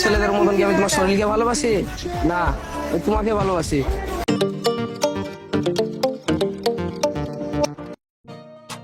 ছেলেদের মতন কি আমি তোমার শরীরকে ভালোবাসি? না, আমি তোমাকে ভালোবাসি।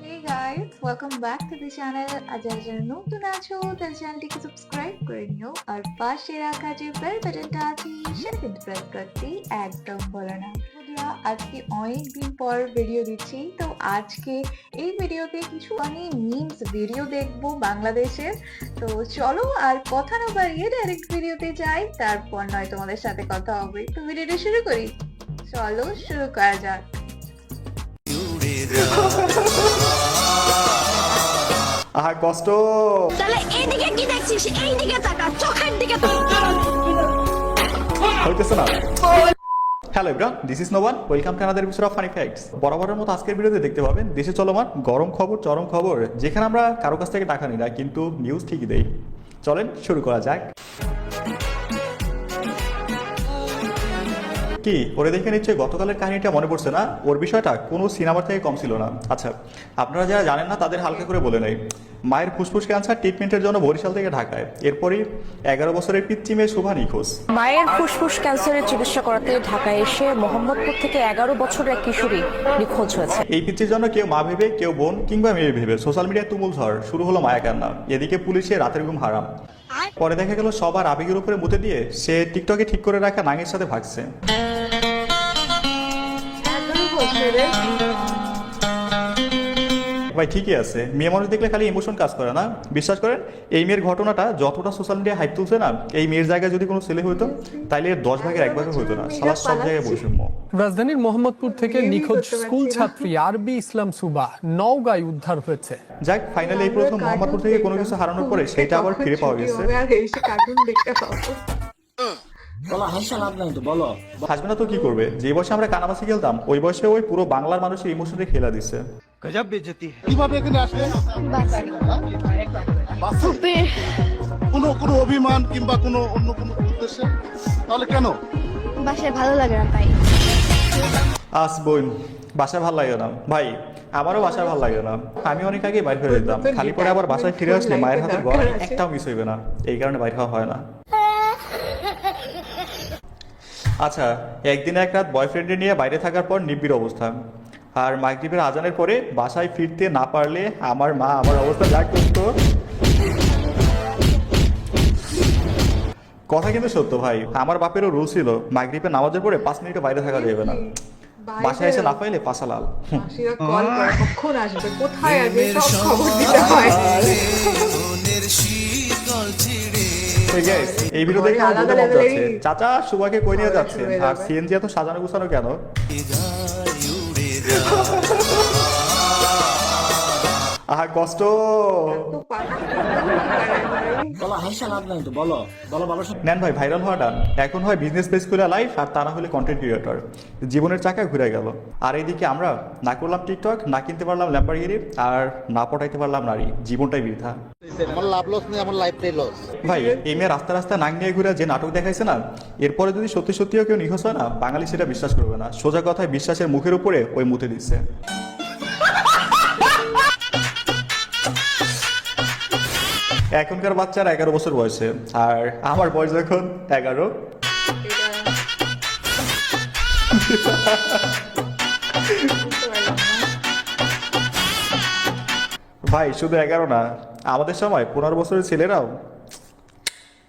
Hey guys, welcome back to the channel. আজ যারা নতুন আছো তাহলে চ্যানেলটিকে সাবস্ক্রাইব করে নিও আর পাশে রাখা যে বেল বাটনটা আছে সেটা কিন্তু প্রেস করতে একদম ভুলো না। বন্ধুরা, আজকে অনেক দিন পর ভিডিও দিচ্ছি, তো আজকে এই ভিডিওতে কিছু আমি মিমস ভিডিও দেখবো বাংলাদেশের। তো চলো আর কথা না বাড়িয়ে ডাইরেক্ট ভিডিওতে যাই, তারপর নয় তোমাদের সাথে কথা হবে। তো ভিডিওটা শুরু করি, চলো শুরু করা যাক। আহা কষ্ট। তাহলে এইদিকে কি দেখছিস? এইদিকে তাকা, চোখের দিকে তাকা। হইতেছে না। Hello everyone, this is Noman. Welcome to another episode of funny facts. বরাবরের মতো আজকের ভিডিওতে দেখতে পাবেন দেশে চলমান গরম খবর, চরম খবর, যেখানে আমরা কারো কাছ থেকে টাকা নিই না, কিন্তু নিউজ ঠিকই দেই। চলেন শুরু করা যাক। কি ওরে দেখে নিশ্চয়ই গতকালের কাহিনীটা মনে পড়ছে না? ওর বিষয়টা কোনো সিনেমার থেকে কম ছিল না। আচ্ছা, আপনারা যারা জানেন না তাদের হালকা করে বলে নেই। মায়ের ফুসফুস ক্যান্সার ট্রিটমেন্টের জন্য বরিশাল থেকে ঢাকায়, এরপরই 11 বছরের পিচ্চি মেয়ে শোভা নিখোঁজ। মায়ের ফুসফুস ক্যান্সারের চিকিৎসা করাতে ঢাকায় এসে মোহাম্মদপুর থেকে 11 বছরের এক কিশোরী নিখোঁজ হয়েছে। এই পিচ্চির জন্য কেউ মা ভেবে, কেউ বোন কিংবা মেয়ে ভেবে সোশ্যাল মিডিয়ায় তুমুল ঝড় শুরু হলো মায়া কান্না। এদিকে পুলিশে রাতের ঘুম হারাম। পরে দেখা গেল সবার আবেগের উপরে মুতে দিয়ে সে টিকটকে ঠিক করে রাখা নাঙের সাথে ভাগছে। ভাই ঠিকই আছে, মেয়ে মানুষ দেখলে খালি ইমোশন কাজ করে না। বিশ্বাস করেন, এই মেয়ের ঘটনাটা যতটা সোশ্যাল মিডিয়া হাইপ তুলছে না, এই মেয়ের জায়গায় যদি কোনো ছেলে হইতো তাইলে 10 ভাগের 1 ভাগও হইতো না। সারা সব জায়গায় বৈষম্য। রাজধানীর মোহাম্মদপুর থেকে নিখোঁজ স্কুল ছাত্রী আরবি ইসলাম সুবা নওগাঁয় উদ্ধার হয়েছে। যাক, ফাইনালি এই প্রথম মোহাম্মদপুর থেকে কোনো কিছু হারানোর পরে সেটা আবার ফিরে পাওয়া গেছে। হাসবে না তো কি করবে? যে বয়সে আমরা কানামাছি খেলতাম, ওই বয়সে ওই পুরো বাংলার মানুষের ইমোশনে খেলা দিচ্ছে। কিভাবে এখানে আসলে কোনো অভিমান কিংবা কোনো অন্য কোনো উদ্দেশ্যে? তাহলে কেন? বাসায় ভালো লাগে না তাই। আস বোন, বাসায় ভালো লাগে না ভাই, আমারও বাসায় ভালো লাগে না। আমি অনেক আগে বাইরে হয়ে যেতাম, খালি পরে আবার বাসায় ফিরে আসলে মায়ের হাতের গড়া একটাও মিস হইবে না, এই কারণে বাইরে হওয়া হয় না। আচ্ছা, একদিন এক রাত বয়ফ্রেন্ডে নিয়ে বাইরে থাকার পর নিবিড় অবস্থা, আর মাগরিবের আজানের পরে বাসায় ফিরতে না পারলে আমার মা আমার অবস্থা যা করতো। কথা কিন্তু সত্য ভাই, আমার বাপেরও রুল ছিল মাগরিবের নামাজের পরে 5 মিনিটও বাইরে থাকা যাবে না। বাসায় এসে না পাইলে পাশালাল। কখন আসবে, কোথায় আসবে, সব খবর দিতে হয়। এই ভিডিও দেখে আমার বুঝতে মন যাচ্ছে, চাচা সুবাকে কই নিয়ে যাচ্ছে, আর সিএনজি এত সাজানো গুছানো কেন? আহা কষ্ট। নেন ভাই, ভাইরাল হওয়া ডান। এখন হয় বিজনেস পেজ করে লাইফ, আর তা না হলে কন্টেন্ট ক্রিয়েটর। জীবনের চাকা ঘুরে গেল। আর এইদিকে আমরা না করলাম টিকটক, না কিনতে পারলাম ল্যাম্বরগিনি, আর না পটাইতে পারলাম নারী। জীবনটাই বৃথা। আমার লাভ লস নেই, আমার লাইফটাই লস। ভাই, এই মেয়ে রাস্তা রাস্তা নাক নিয়ে ঘুরে যে নাটক দেখাইছে না, এরপরে যদি সত্যি সত্যিও কেউ নিখোঁজ হয় না, বাঙালি সেটা বিশ্বাস করবে না। সোজা কথায় বিশ্বাসের মুখের উপরে ওই মুতে দিচ্ছে। এখনকার বাচ্চার 11 বছর বয়সে, আর আমার বয়স এখন 11। ভাই শুধু 11 না, আমাদের সময় 15 বছরের ছেলেরাও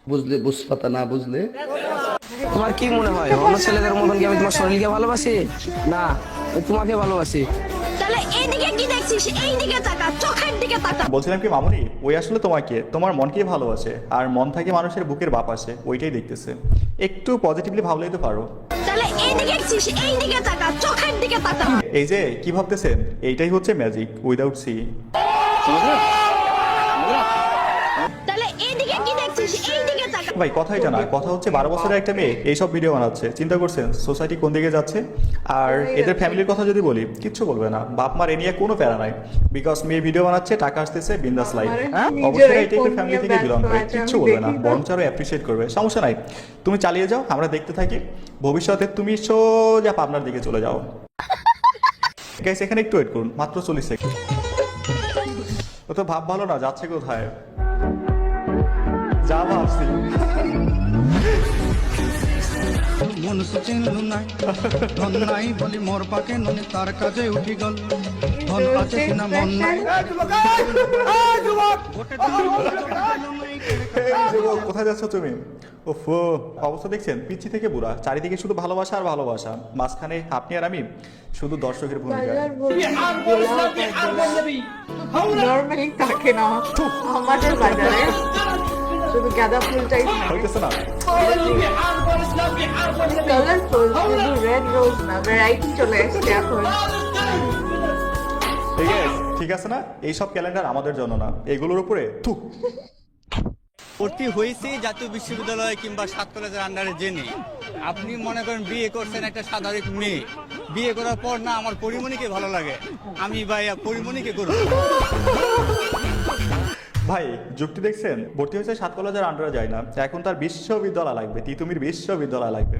বুঝলে বুঝপাতা না বুঝলে। তোমার কি মনে হয় অন্য ছেলেদের মতন কি আমি তোমার শরীরকে ভালোবাসি? না, আমি তোমাকে ভালোবাসি। তাহলে এইদিকে কি দেখছিস? এইদিকে তাকা, চোখের দিকে তাকা। বলছিলাম কি মামুনি, ওই আসলে তোমাকে, তোমার মনকেই ভালোবাসে, আর মন থেকে মানুষের বুকের বাপ আসে, ওইটাই দেখতেছে। একটু পজিটিভলি ভাবলেই তো পারো। তাহলে এইদিকে দেখছিস? এইদিকে তাকা, চোখের দিকে তাকা। এই যে কি ভাবতেছেন, এইটাই হচ্ছে ম্যাজিক উইদাউট সি। তাহলে এইদিকে কি দেখছিস? এইদিকে তাকা। ভাই কথা এটা না, কথা হচ্ছে 12 বছরের একটা মেয়ে এইসব ভিডিও বানাচ্ছে। চিন্তা করছেন সোসাইটি কোন দিকে যাচ্ছে? আর এদের ফ্যামিলির কথা যদি বলি, কিচ্ছু বলবে না, বাপ মার এ নিয়ে কোনো প্যারা নাই। বিকজ মেয়ে ভিডিও বানাচ্ছে, টাকা আসতেছে, বিন্দাস লাইফ। অবশ্যই এই টাইপের ফ্যামিলি থেকে বিলং করে, কিচ্ছু বলবে না, বরঞ্চ আরো অ্যাপ্রিসিয়েট করবে। সমস্যা নাই, তুমি চালিয়ে যাও, আমরা দেখতে থাকি। ভবিষ্যতে তুমি সোজা পাবনার দিকে চলে যাও। গাইস, এখানে একটু ওয়েট করুন, মাত্র 40 সেকেন্ড। ও তো ভাব ভালো না, যাচ্ছে কোথায়? যা ভাবছি। চিনলু নাই ধন নাই বলি মোর পাকে ননি তার কাজে উঠি গল ধন আছে কিনা মন নাই এই যুবক, কোথায় যাচ্ছ তুমি? ওফো, অবস্থা দেখছেন, পিচ্ছি থেকে বুড়া, চারিদিকে শুধু ভালোবাসা আর ভালোবাসা, মাঝখানে আপনি আর আমি শুধু দর্শকের ভূমিকা। নর্মালি থাকে না আমাদের বাজারে, শুধু গাঁদা ফুলটাই হইতেছে না? কালারফুল, শুধু রেড রোজ না, ভ্যারাইটি চলে এসছে এখন। ঠিক আছে না, এইসব ক্যালেন্ডার আমাদের জন্য না, এগুলোর উপরে থু। ভর্তি হয়েছি জাতীয় বিশ্ববিদ্যালয় কিংবা 7 কলেজের আন্ডারে জেনে আপনি মনে করেন বিয়ে করছেন একটা সাধারণ মেয়ে, বিয়ে করার পর না আমার পরিমণিকে ভালো লাগে, আমি ভাইয়া পরিমণিকে করব। ভাই যুক্তি দেখছেন, ভর্তি হয়েছে 7 কলেজের আন্ডারে যায় না, এখন তার বিশ্ববিদ্যালয় লাগবে, তিতুমির বিশ্ববিদ্যালয় লাগবে,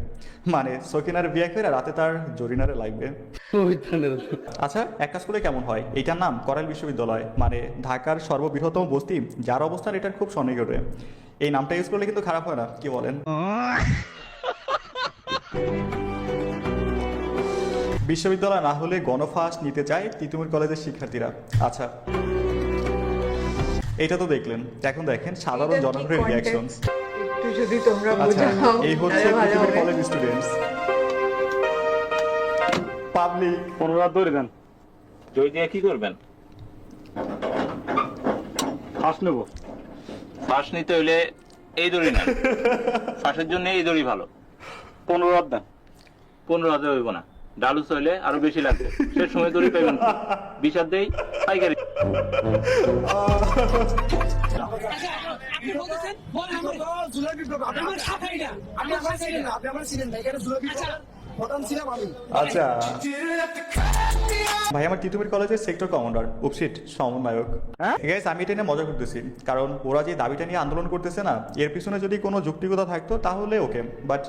মানে সকিনার বিয়ে করে রাতে তার জরিনারে লাগবে। আচ্ছা, এক কাজ করলে কেমন হয়, এইটার নাম করাইল বিশ্ববিদ্যালয়, মানে ঢাকার সর্ববৃহত্তম বস্তি যার অবস্থান এটার খুব সন্নিকটে, এই নামটা ইউজ করলে কিন্তু খারাপ হয় না, কি বলেন? বিশ্ববিদ্যালয় না হলে গণফাঁস নিতে চায় তিতুমির কলেজের শিক্ষার্থীরা। আচ্ছা, এটা তো দেখলেন, এখন দেখেন সাধারণ জনগণের রিঅ্যাকশন। একটু যদি তোমরা আচ্ছা, বোঝাও এই হচ্ছে তাহলে ভালো তিতুমির হবে। College students public. 15 রাত ধরে দেন, জয় দিয়ে কি করবেন? ফাঁস নেব। ফাঁস নিতে হইলে এই দড়ি না, ফাঁসের জন্য এই দড়ি ভালো। 15 রাত দেন। 15 রাতে হইব না, ডালুস হইলে আরো বেশি লাগবে, সে সময় দড়ি পাইবেন 20 হাত দেই পাইকারি। আচ্ছা ভাই, আমার তিতুমির কলেজের সেক্টর কমান্ডার উপসিট সমন্বয়ক। গাইস, আমি এটা নিয়ে মজা করতেছি, কারণ ওরা যে দাবিটা নিয়ে আন্দোলন করতেছে না, এর পিছনে যদি কোনো যৌক্তিকতা থাকতো তাহলে ওকে, বাট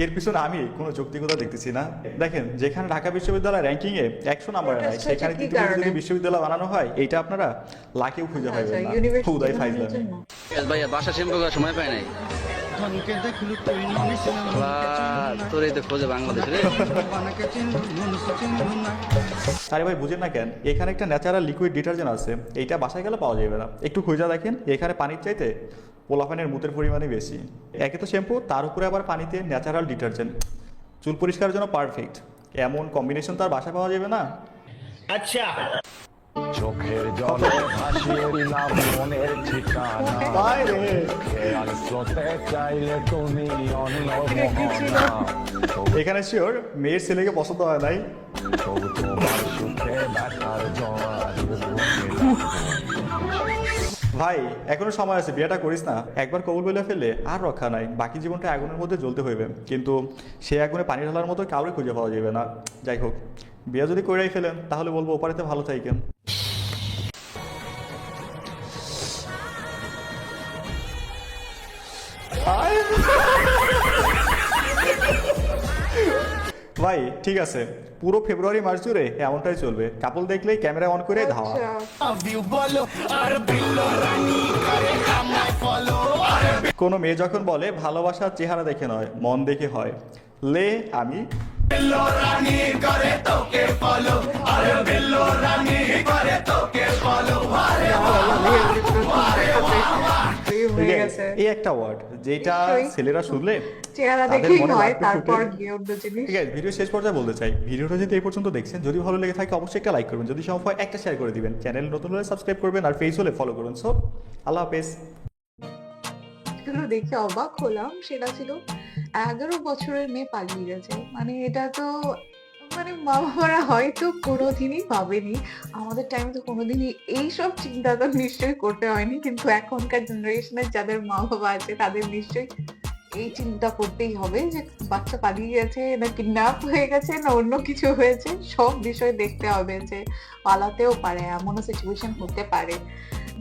এর পিছনে আমি কোনো যৌক্তিকতা দেখতেছি না। দেখেন, যেখানে ঢাকা বিশ্ববিদ্যালয় র্যাঙ্কিং এ 100 নম্বরে নাই, সেখানে তিতুমির যদি বিশ্ববিদ্যালয় বানানো হয়, এইটা আপনারা লাকেও খুঁজে পাবেন না। খুদাই ফাইজলামি। ভাইয়া বাসা শ্যাম্পু করার সময় পাই নাই, ধনকে দেখলু তুই ননি চিনলু তোর এই তো খোঁজে বাংলাদেশে। বানাকে চিনলু মন চিনলু নাই। আরে ভাই বুঝেন না কেন, এখানে একটা ন্যাচারাল লিকুইড ডিটারজেন্ট আছে, এইটা বাসায় গেলে পাওয়া যাবে না, একটু খুঁজে দেখেন, এখানে পানির চাইতে পোলাপানের মুতের পরিমাণই বেশি। একে তো শ্যাম্পু, তার উপরে আবার পানিতে ন্যাচারাল ডিটারজেন্ট, চুল পরিষ্কারের জন্য পারফেক্ট, এমন কম্বিনেশন তার বাসায় পাওয়া যাবে না। আচ্ছা, চোখের জলে ভাসিয়ে দিলাম মনের ঠিকানা, চাইলে তুমি অন্য মোহনা। এখানে শিওর মেয়ের ছেলেকে পছন্দ হয় নাই। তোমার সুখে দেখার জোয়ার ভাই এখনো সময় আছে, বিয়েটা করিস না, একবার কবুল বলে ফেললে আর রক্ষা নাই, বাকি জীবনটা আগুনের মধ্যে জ্বলতে হইবে, কিন্তু সে আগুনে পানি ঢালার মতো কাউরে খুঁজে পাওয়া যাবে না। যাই হোক, বিয়ে যদি করেই ফেলেন তাহলে বলবো ওপারেতে ভালো থাকেন। ভাই ঠিক আছে, পুরো ফেব্রুয়ারি মাস জুড়ে এমনটাই চলবে, কাপল দেখলেই ক্যামেরা অন করে ধাওয়া। কোনো মেয়ে যখন বলে ভালোবাসার চেহারা দেখে নয় মন দেখে হয়, লে আমি এই একটা ওয়ার্ড যেটা ছেলেরা শুনলে চেহারা তাদের দেখেই মনে হয়, লাগবে তারপর ফুটে। গিয়ে অন্য জিনিস। ঠিক আছে, ভিডিও শেষ পর্যায়ে বলতে চাই, ভিডিওটা যদি এই পর্যন্ত দেখছেন, যদি ভালো লেগে থাকে অবশ্যই একটা লাইক করবেন, যদি সম্ভব হয় একটা শেয়ার করে দিবেন, চ্যানেল নতুন হলে সাবস্ক্রাইব করবেন, আর পেজ হলে ফলো করুন। সো আল্লাহ হাফেজ। এগুলো দেখে অবাক হলাম, সেটা ছিল 11 বছরের মেয়ে পালিয়ে গেছে, মানে এটা তো মানে মা বাবারা হয়তো কোনোদিনই ভাবেনি, আমাদের টাইমে তো কোনোদিনই এইসব চিন্তা তো নিশ্চয়ই করতে হয়নি, কিন্তু এখনকার জেনারেশনের যাদের মা বাবা আছে তাদের নিশ্চয়ই এই চিন্তা করতেই হবে যে বাচ্চা পালিয়ে গেছে না কিডন্যাপ হয়ে গেছে না অন্য কিছু হয়েছে, সব বিষয় দেখতে হবে, যে পালাতেও পারে, এমনও সিচুয়েশন হতে পারে।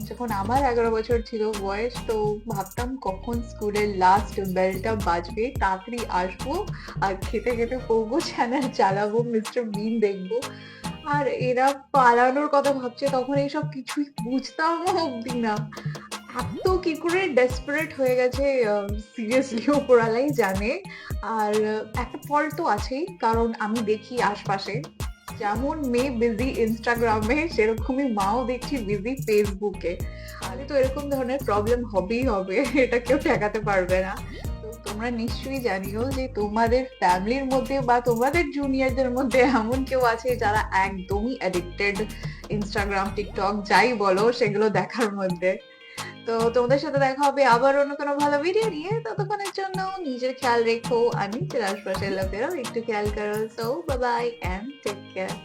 যখন আমার 11 বছর ছিল বয়স, তো ভাবতাম কখন স্কুলের লাস্ট বেলটা বাজবে, তাড়াতাড়ি আসবো আর খেতে খেতে পড়বো, চ্যানেল চালাবো, মিস্টার বিন দেখবো। আর এরা পালানোর কথা ভাবছে, তখন এইসব কিছুই বুঝতাম অব্দি না। এত কি করে ডেসপারেট হয়ে গেছে সিরিয়াসলি ওপরালাই জানে। আর একটা ফল্ট তো আছেই, কারণ আমি দেখি আশপাশে যেমন মেয়ে বিজি ইনস্টাগ্রামে, সেরকমই মাও দেখছি বিজি ফেসবুকে। তাহলে তো এরকম ধরনের প্রবলেম হবেই হবে, এটা কেউ ঠেকাতে পারবে না। তো তোমরা নিশ্চয়ই জানিও যে তোমাদের ফ্যামিলির মধ্যে বা তোমাদের জুনিয়রদের মধ্যে এমন কেউ আছে যারা একদমই অ্যাডিক্টেড ইনস্টাগ্রাম, টিকটক যাই বলো সেগুলো দেখার মধ্যে। তো তোমাদের সাথে দেখা হবে আবার অন্য কোনো ভালো ভিডিও নিয়ে। ততক্ষণের জন্য নিজের খেয়াল রেখো আর নিজের আশপাশের লোকেরাও একটু খেয়াল করো। So bye bye and take care.